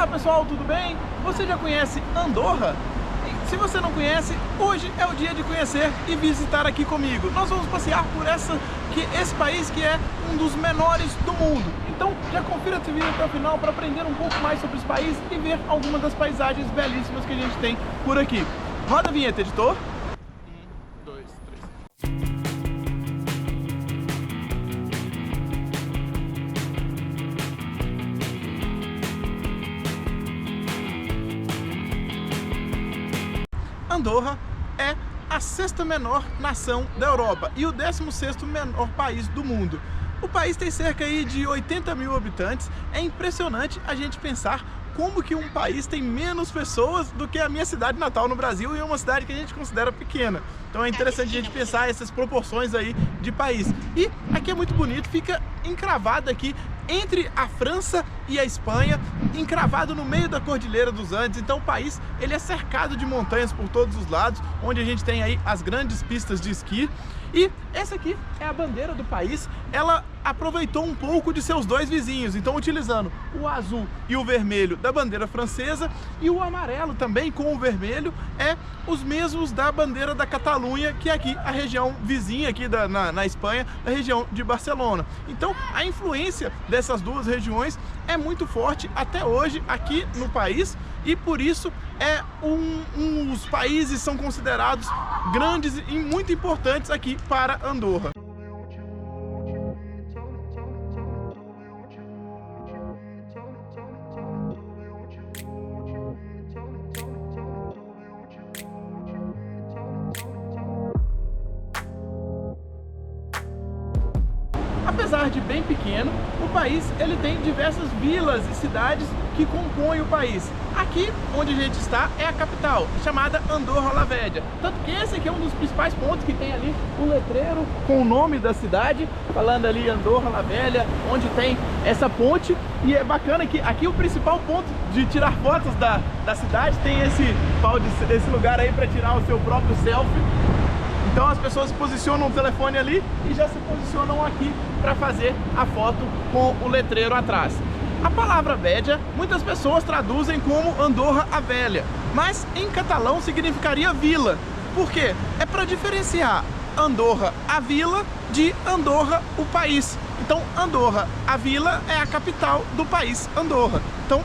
pessoal, tudo bem? Você já conhece Andorra? Se você não conhece, hoje é o dia de conhecer e visitar aqui comigo. Nós vamos passear por esse país que é um dos menores do mundo. Então já confira esse vídeo até o final para aprender um pouco mais sobre esse país e ver algumas das paisagens belíssimas que a gente tem por aqui. Roda a vinheta, editor. 1, 2, 3. Andorra é a sexta menor nação da Europa e o 16º menor país do mundo. O país tem cerca aí de 80 mil habitantes. É impressionante a gente pensar como que um país tem menos pessoas do que a minha cidade natal no Brasil, e é uma cidade que a gente considera pequena. Então é interessante a gente pensar essas proporções aí de país. E aqui é muito bonito, fica encravado aqui entre a França e a Espanha, encravado no meio da Cordilheira dos Andes. Então o país ele é cercado de montanhas por todos os lados, onde a gente tem aí as grandes pistas de esqui. E essa aqui é a bandeira do país. Ela aproveitou um pouco de seus dois vizinhos, então utilizando o azul e o vermelho da bandeira francesa e o amarelo também com o vermelho, os mesmos da bandeira da Catalunha, que é aqui a região vizinha aqui na Espanha, da região de Barcelona. Então a influência dessas duas regiões é muito forte até hoje aqui no país, e por isso os países são considerados grandes e muito importantes aqui para Andorra. Apesar de bem pequeno, o país ele tem diversas vilas e cidades que compõem o país. Aqui onde a gente está é a capital, chamada Andorra la Vella. Tanto que esse aqui é um dos principais pontos, que tem ali o letreiro com o nome da cidade, falando ali Andorra la Vella, onde tem essa ponte. E é bacana que aqui o principal ponto de tirar fotos da cidade tem esse lugar aí para tirar o seu próprio selfie. Então as pessoas posicionam o telefone ali e já se posicionam aqui para fazer a foto com o letreiro atrás. A palavra Vella, muitas pessoas traduzem como Andorra a Velha, mas em catalão significaria vila. Por quê? É para diferenciar Andorra a vila de Andorra o país. Então Andorra a vila é a capital do país Andorra. Então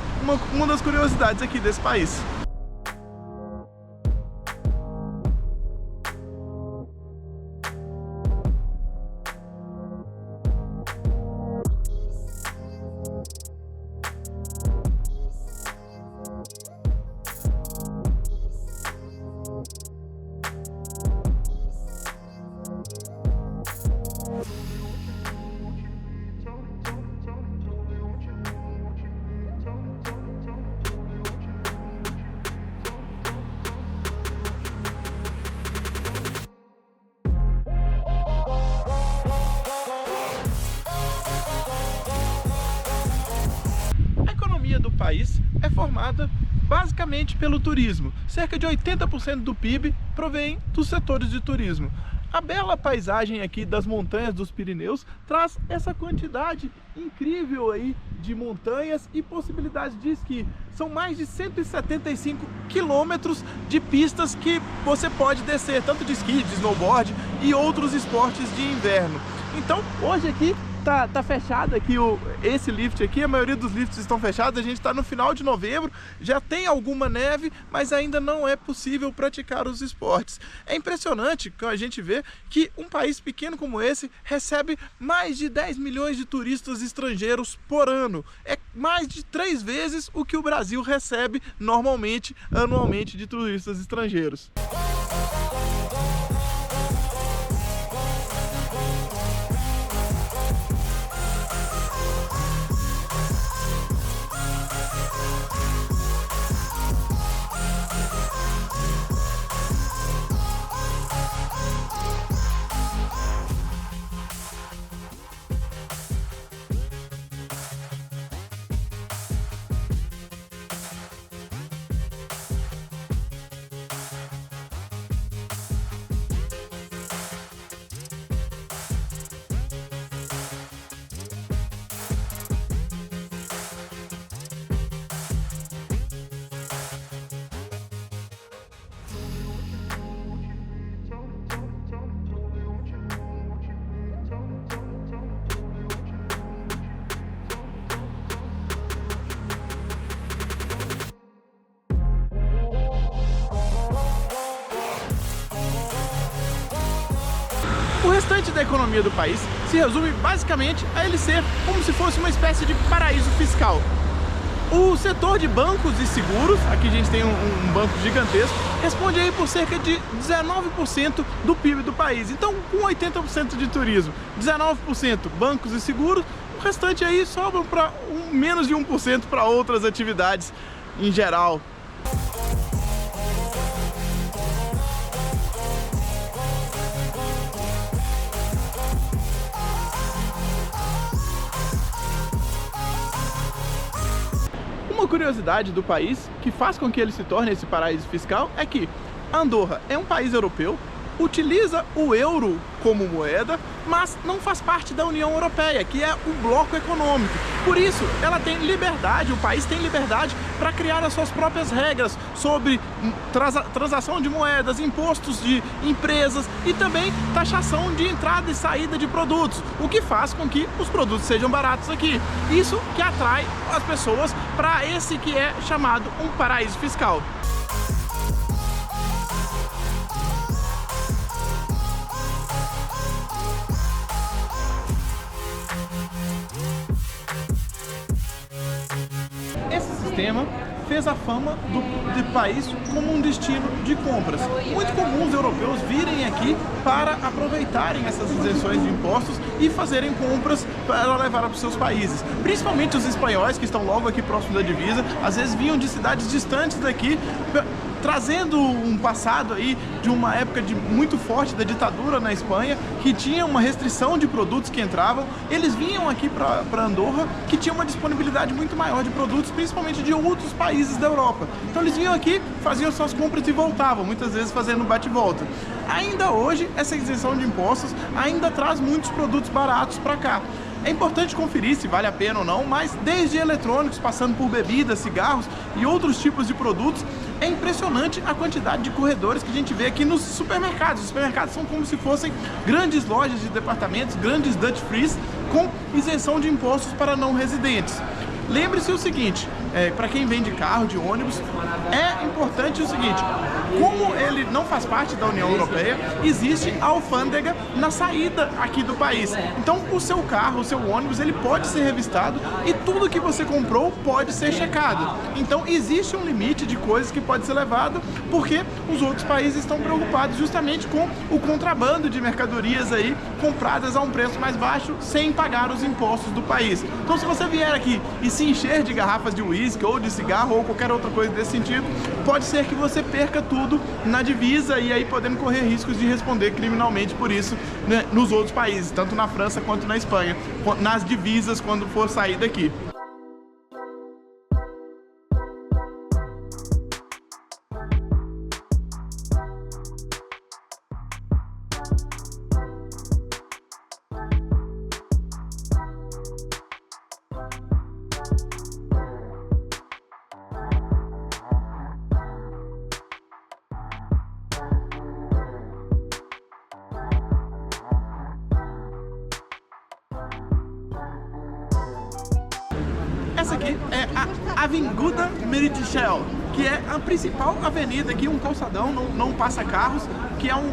uma das curiosidades aqui desse país. Do país é formada basicamente pelo turismo. Cerca de 80% do PIB provém dos setores de turismo. A bela paisagem aqui das montanhas dos Pirineus traz essa quantidade incrível aí de montanhas e possibilidades de esqui. São mais de 175 quilômetros de pistas que você pode descer, tanto de esqui, de snowboard e outros esportes de inverno. Então hoje aqui tá fechado aqui esse lift aqui, a maioria dos lifts estão fechados. A gente está no final de novembro, já tem alguma neve, mas ainda não é possível praticar os esportes. É impressionante a gente ver que um país pequeno como esse recebe mais de 10 milhões de turistas estrangeiros por ano. É mais de 3 vezes o que o Brasil recebe normalmente, anualmente, de turistas estrangeiros. restante da economia do país se resume basicamente a ele ser como se fosse uma espécie de paraíso fiscal. O setor de bancos e seguros, aqui a gente tem um banco gigantesco, responde aí por cerca de 19% do PIB do país. Então, com 80% de turismo, 19% bancos e seguros, o restante aí sobra para menos de 1% para outras atividades em geral. Uma curiosidade do país que faz com que ele se torne esse paraíso fiscal é que Andorra é um país europeu, utiliza o euro como moeda, mas não faz parte da União Europeia, que é o bloco econômico. Por isso, ela tem liberdade, o país tem liberdade para criar as suas próprias regras sobre transação de moedas, impostos de empresas e também taxação de entrada e saída de produtos, o que faz com que os produtos sejam baratos aqui. Isso que atrai as pessoas para esse que é chamado um paraíso fiscal. Esse sistema fez a fama do país como um destino de compras. Muito comum os europeus virem aqui para aproveitarem essas isenções de impostos e fazerem compras para levar para os seus países. Principalmente os espanhóis, que estão logo aqui próximo da divisa, às vezes vinham de cidades distantes daqui, trazendo um passado aí de uma época muito forte da ditadura na Espanha, que tinha uma restrição de produtos que entravam. Eles vinham aqui para Andorra, que tinha uma disponibilidade muito maior de produtos, principalmente de outros países da Europa. Então eles vinham aqui, faziam suas compras e voltavam, muitas vezes fazendo bate e volta. Ainda hoje, essa isenção de impostos ainda traz muitos produtos baratos para cá. É importante conferir se vale a pena ou não, mas desde eletrônicos, passando por bebidas, cigarros e outros tipos de produtos, é impressionante a quantidade de corredores que a gente vê aqui nos supermercados. Os supermercados são como se fossem grandes lojas de departamentos, grandes duty frees, com isenção de impostos para não residentes. Lembre-se o seguinte, para quem vem de carro, de ônibus, é importante o seguinte: como ele não faz parte da União Europeia, existe a alfândega na saída aqui do país. Então o seu carro, o seu ônibus, ele pode ser revistado e tudo que você comprou pode ser checado. Então existe um limite de coisas que pode ser levado, porque os outros países estão preocupados justamente com o contrabando de mercadorias aí compradas a um preço mais baixo sem pagar os impostos do país. Então se você vier aqui e se encher de garrafas de uísque ou de cigarro ou qualquer outra coisa desse sentido, pode ser que você perca tudo na divisa e aí podendo correr riscos de responder criminalmente por isso, né, nos outros países, tanto na França quanto na Espanha, nas divisas quando for sair daqui. Essa aqui é a Avinguda Meritxell, que é a principal avenida aqui, um calçadão, não passa carros, que é um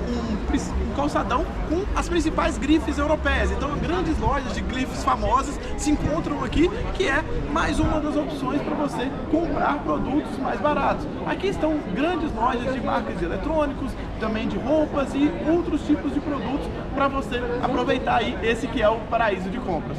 calçadão com as principais grifes europeias. Então grandes lojas de grifes famosas se encontram aqui, que é mais uma das opções para você comprar produtos mais baratos. Aqui estão grandes lojas de marcas de eletrônicos, também de roupas e outros tipos de produtos para você aproveitar aí esse que é o paraíso de compras.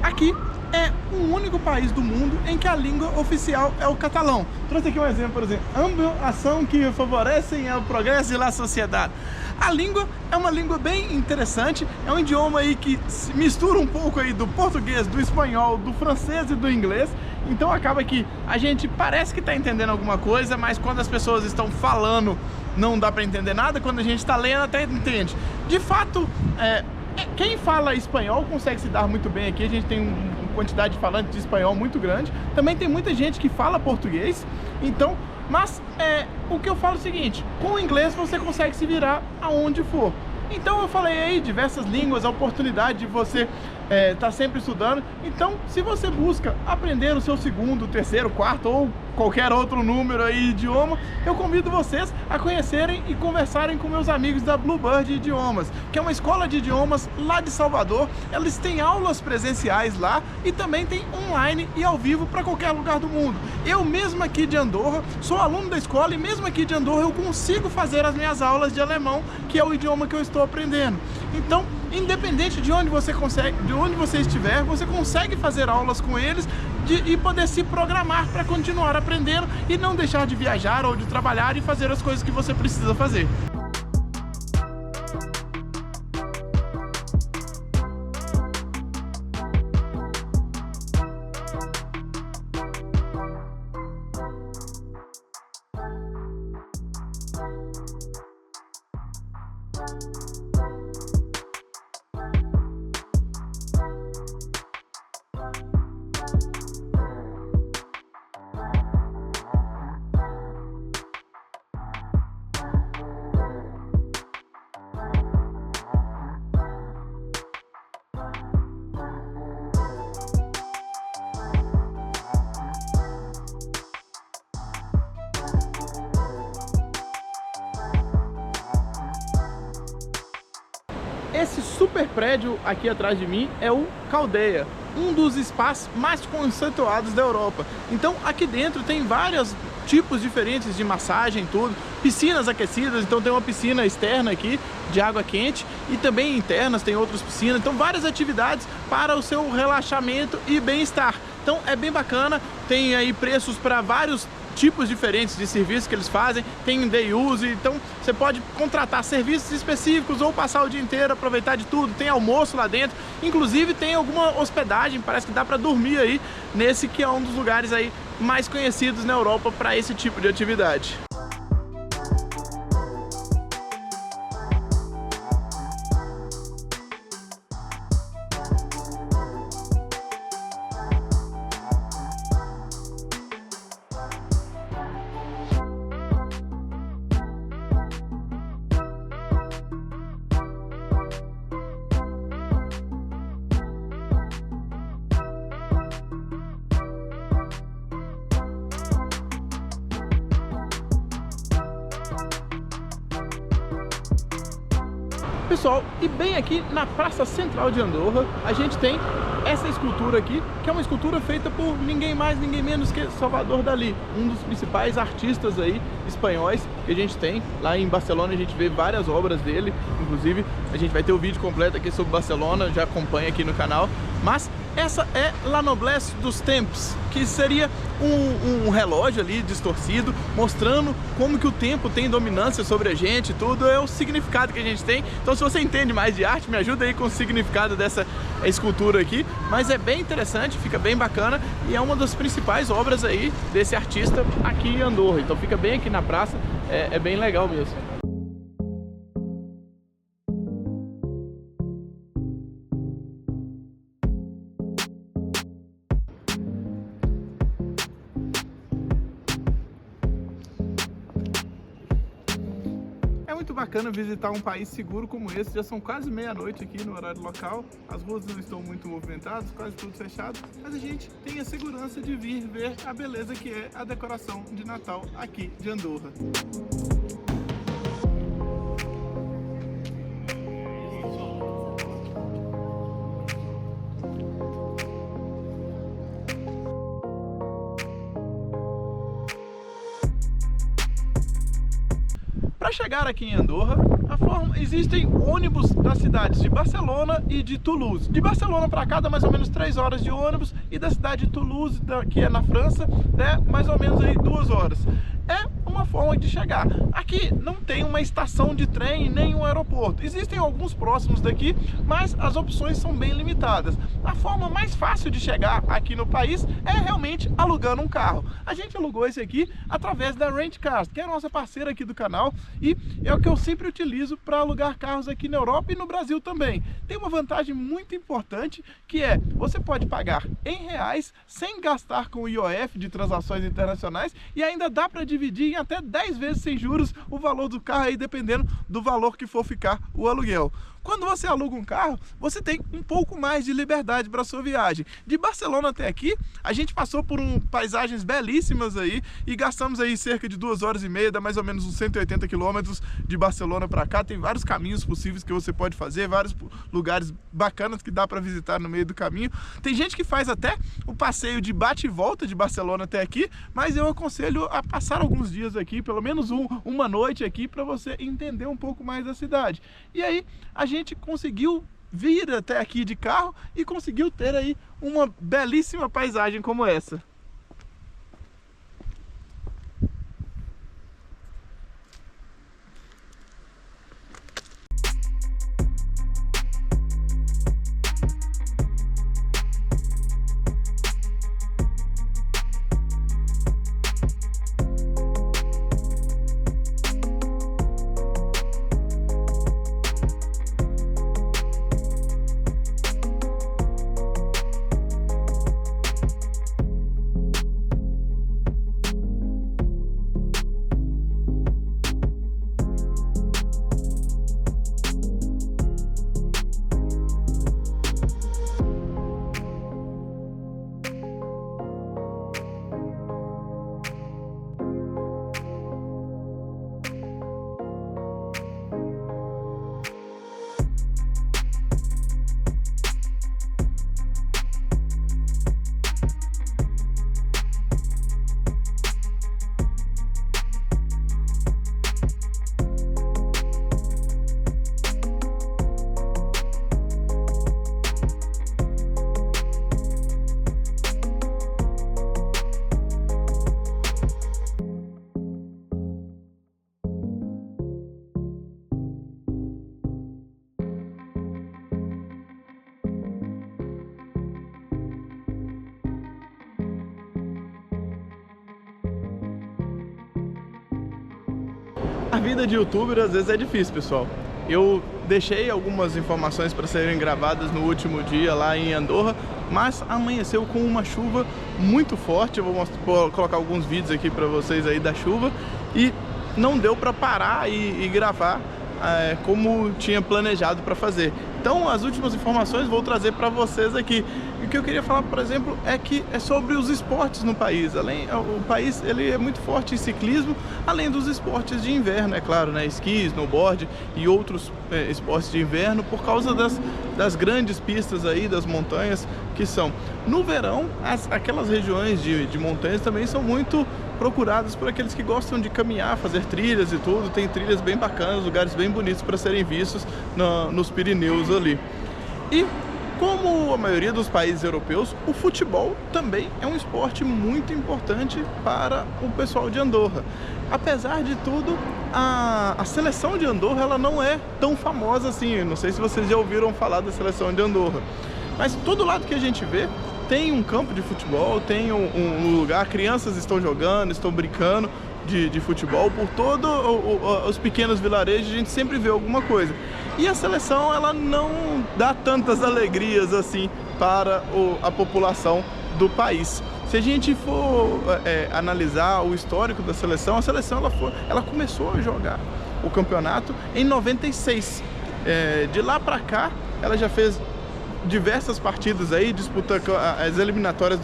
Aqui é o único país do mundo em que a língua oficial é o catalão. Trouxe aqui um exemplo, por exemplo, ação que favorecem o progresso da sociedade. A língua é uma língua bem interessante, é um idioma aí que mistura um pouco aí do português, do espanhol, do francês e do inglês, Então acaba que a gente parece que está entendendo alguma coisa, mas quando as pessoas estão falando não dá para entender nada, quando a gente está lendo até entende. De fato, quem fala espanhol consegue se dar muito bem aqui, a gente tem uma quantidade de falantes de espanhol muito grande, também tem muita gente que fala português, então, mas o que eu falo é o seguinte, com o inglês você consegue se virar aonde for. Então eu falei aí diversas línguas, a oportunidade de você tá sempre estudando. Então, se você busca aprender o seu segundo, terceiro, quarto ou qualquer outro número aí idioma, eu convido vocês a conhecerem e conversarem com meus amigos da Bluebird Idiomas, que é uma escola de idiomas lá de Salvador. Eles têm aulas presenciais lá e também tem online e ao vivo para qualquer lugar do mundo. Eu mesmo aqui de Andorra sou aluno da escola e mesmo aqui de Andorra eu consigo fazer as minhas aulas de alemão, que é o idioma que eu estou aprendendo. Então, independente de onde você estiver, você consegue fazer aulas com eles e poder se programar para continuar aprendendo e não deixar de viajar ou de trabalhar e fazer as coisas que você precisa fazer. Esse super prédio aqui atrás de mim é o Caldeia, um dos espaços mais conceituados da Europa. Então aqui dentro tem vários tipos diferentes de massagem, tudo, piscinas aquecidas, então tem uma piscina externa aqui de água quente e também internas tem outras piscinas, então várias atividades para o seu relaxamento e bem-estar. Então é bem bacana, tem aí preços para vários tipos diferentes de serviços que eles fazem, tem day use, então você pode contratar serviços específicos ou passar o dia inteiro, aproveitar de tudo, tem almoço lá dentro, inclusive tem alguma hospedagem, parece que dá para dormir aí nesse que é um dos lugares aí mais conhecidos na Europa para esse tipo de atividade. Pessoal, e bem aqui na Praça Central de Andorra, a gente tem essa escultura aqui, que é uma escultura feita por ninguém mais, ninguém menos que Salvador Dalí, um dos principais artistas aí espanhóis que a gente tem. Lá em Barcelona a gente vê várias obras dele, inclusive a gente vai ter o vídeo completo aqui sobre Barcelona, já acompanha aqui no canal. Mas essa é La Noblesse dos Tempos, que seria um relógio ali distorcido, mostrando como que o tempo tem dominância sobre a gente, tudo é o significado que a gente tem. Então se você entende mais de arte, me ajuda aí com o significado dessa escultura aqui, mas é bem interessante, fica bem bacana e é uma das principais obras aí desse artista aqui em Andorra, então fica bem aqui na praça, é bem legal mesmo. Muito bacana visitar um país seguro como esse. Já são quase meia-noite aqui no horário local, as ruas não estão muito movimentadas, quase tudo fechado, mas a gente tem a segurança de vir ver a beleza que é a decoração de Natal aqui de Andorra. Para chegar aqui em Andorra, existem ônibus das cidades de Barcelona e de Toulouse. De Barcelona para cá dá mais ou menos 3 horas de ônibus e da cidade de Toulouse, que é na França, mais ou menos aí 2 horas. É uma uma forma de chegar. Aqui não tem uma estação de trem nem um aeroporto. Existem alguns próximos daqui, mas as opções são bem limitadas. A forma mais fácil de chegar aqui no país é realmente alugando um carro. A gente alugou esse aqui através da Rent Cars, que é a nossa parceira aqui do canal, e é o que eu sempre utilizo para alugar carros aqui na Europa e no Brasil também. Tem uma vantagem muito importante, que é você pode pagar em reais sem gastar com o IOF de transações internacionais, e ainda dá para dividir em até 10 vezes sem juros o valor do carro aí, dependendo do valor que for ficar o aluguel. Quando você aluga um carro, você tem um pouco mais de liberdade para sua viagem. De Barcelona até aqui, a gente passou por paisagens belíssimas aí e gastamos aí cerca de 2 horas e meia, dá mais ou menos uns 180 quilômetros de Barcelona para cá. Tem vários caminhos possíveis que você pode fazer, vários lugares bacanas que dá para visitar no meio do caminho. Tem gente que faz até o passeio de bate e volta de Barcelona até aqui, mas eu aconselho a passar alguns dias aqui, pelo menos uma noite aqui, para você entender um pouco mais da cidade. E aí a gente conseguiu vir até aqui de carro e conseguiu ter aí uma belíssima paisagem como essa. A vida de youtuber às vezes é difícil, pessoal. Eu deixei algumas informações para serem gravadas no último dia lá em Andorra, mas amanheceu com uma chuva muito forte. Eu vou colocar alguns vídeos aqui para vocês aí da chuva, e não deu para parar e gravar como tinha planejado para fazer. Então as últimas informações vou trazer para vocês aqui. E o que eu queria falar, por exemplo, é sobre os esportes no país. O país ele é muito forte em ciclismo, além dos esportes de inverno, é claro, né? Esqui, snowboard e outros esportes de inverno, por causa das grandes pistas aí, das montanhas que são. No verão, aquelas regiões de montanhas também são muito procuradas por aqueles que gostam de caminhar, fazer trilhas e tudo. Tem trilhas bem bacanas, lugares bem bonitos para serem vistos nos Pirineus ali. E como a maioria dos países europeus, o futebol também é um esporte muito importante para o pessoal de Andorra. Apesar de tudo, a seleção de Andorra ela não é tão famosa assim. Não sei se vocês já ouviram falar da seleção de Andorra, mas todo lado que a gente vê tem um campo de futebol, tem um lugar, crianças estão jogando, estão brincando de futebol. Por todos os pequenos vilarejos a gente sempre vê alguma coisa. E a seleção ela não dá tantas alegrias assim para a população do país. Se a gente for analisar o histórico da seleção, a seleção ela começou a jogar o campeonato em 96. De lá para cá ela já fez diversas partidas aí, disputa as eliminatórias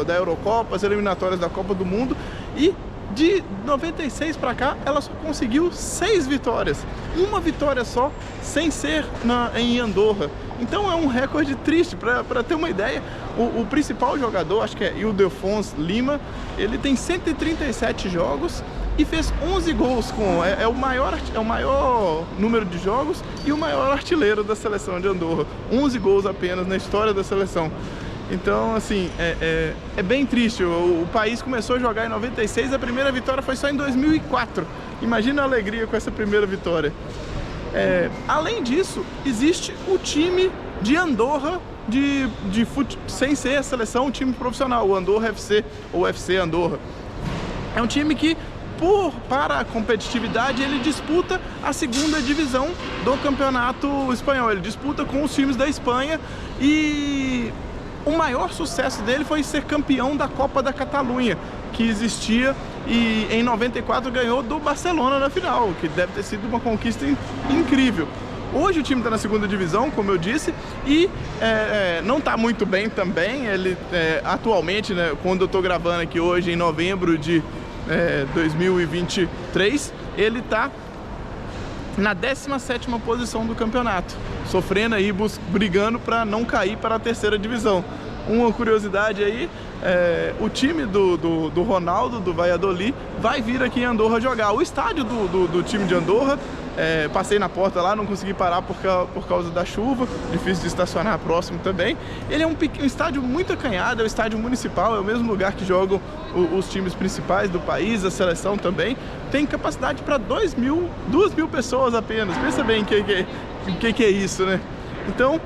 da Eurocopa, as eliminatórias da Copa do Mundo, e de 96 para cá ela só conseguiu 6 vitórias, uma vitória só, sem ser em Andorra. Então é um recorde triste. Para ter uma ideia, o principal jogador, acho que é Ildefonso Lima, ele tem 137 jogos e fez 11 gols. É o maior número de jogos e o maior artilheiro da seleção de Andorra. 11 gols apenas na história da seleção. Então, assim, é bem triste. O país começou a jogar em 96, a primeira vitória foi só em 2004. Imagina a alegria com essa primeira vitória. Além disso, existe o time de Andorra, sem ser a seleção, um time profissional, o Andorra FC, ou FC Andorra. É um time que, para a competitividade, ele disputa a segunda divisão do campeonato espanhol. Ele disputa com os times da Espanha e o maior sucesso dele foi ser campeão da Copa da Catalunha, que existia, e em 94 ganhou do Barcelona na final, que deve ter sido uma conquista incrível. Hoje o time está na segunda divisão, como eu disse, e não está muito bem também. Ele atualmente, né, quando eu estou gravando aqui hoje, em novembro de 2023, ele está na 17ª posição do campeonato, sofrendo aí, brigando para não cair para a terceira divisão. Uma curiosidade aí, o time do Ronaldo, do Valladolid, vai vir aqui em Andorra jogar. O estádio do time de Andorra, passei na porta lá, não consegui parar por causa da chuva, difícil de estacionar próximo também. Ele é um estádio muito acanhado, é o estádio municipal, é o mesmo lugar que jogam os times principais do país, a seleção também. Tem capacidade para 2.000 pessoas apenas. Pensa bem o que é isso, né? Então,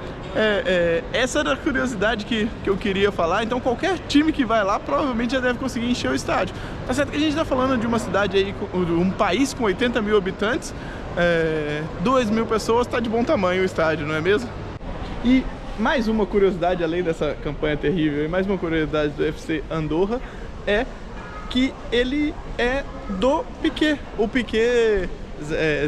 essa era a curiosidade que eu queria falar. Então qualquer time que vai lá provavelmente já deve conseguir encher o estádio. Tá certo que a gente está falando de uma cidade aí, um país com 80.000 habitantes, 2.000 pessoas, tá de bom tamanho o estádio, não é mesmo? E mais uma curiosidade, além dessa campanha terrível, e mais uma curiosidade do FC Andorra, é que ele é do Piqué. O Piqué,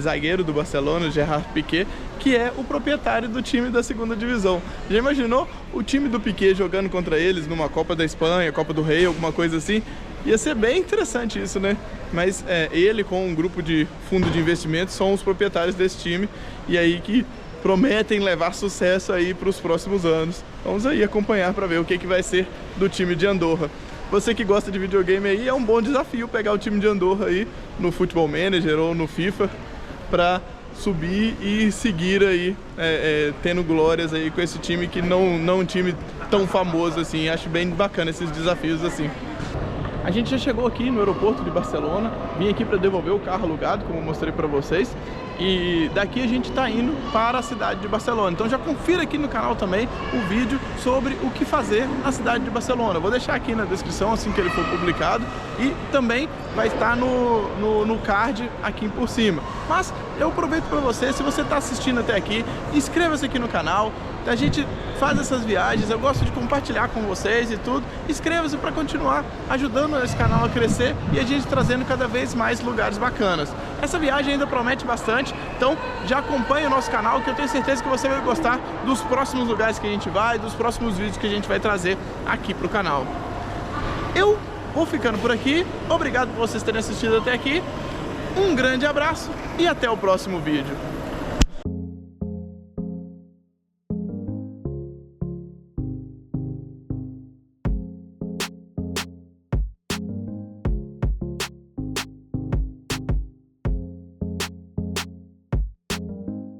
zagueiro do Barcelona, Gerard Piqué, que é o proprietário do time da segunda divisão. Já imaginou o time do Piqué jogando contra eles numa Copa da Espanha, Copa do Rei, alguma coisa assim? Ia ser bem interessante isso, né? Mas ele, com um grupo de fundo de investimento, são os proprietários desse time, e aí que prometem levar sucesso aí para os próximos anos. Vamos aí acompanhar para ver o que vai ser do time de Andorra. Você que gosta de videogame aí, é um bom desafio pegar o time de Andorra aí no Football Manager ou no FIFA para subir e seguir aí tendo glórias aí com esse time, que não é um time tão famoso assim. Acho bem bacana esses desafios assim. A gente já chegou aqui no aeroporto de Barcelona, vim aqui para devolver o carro alugado, como eu mostrei para vocês, e daqui a gente está indo para a cidade de Barcelona. Então já confira aqui no canal também o vídeo sobre o que fazer na cidade de Barcelona. Vou deixar aqui na descrição assim que ele for publicado, e também vai estar no card aqui por cima. Mas eu aproveito para você, se você está assistindo até aqui, inscreva-se aqui no canal. A gente faz essas viagens, eu gosto de compartilhar com vocês e tudo. Inscreva-se para continuar ajudando esse canal a crescer e a gente trazendo cada vez mais lugares bacanas. Essa viagem ainda promete bastante, então já acompanhe o nosso canal, que eu tenho certeza que você vai gostar dos próximos lugares que a gente vai, dos próximos vídeos que a gente vai trazer aqui pro canal. Eu vou ficando por aqui, obrigado por vocês terem assistido até aqui, um grande abraço e até o próximo vídeo.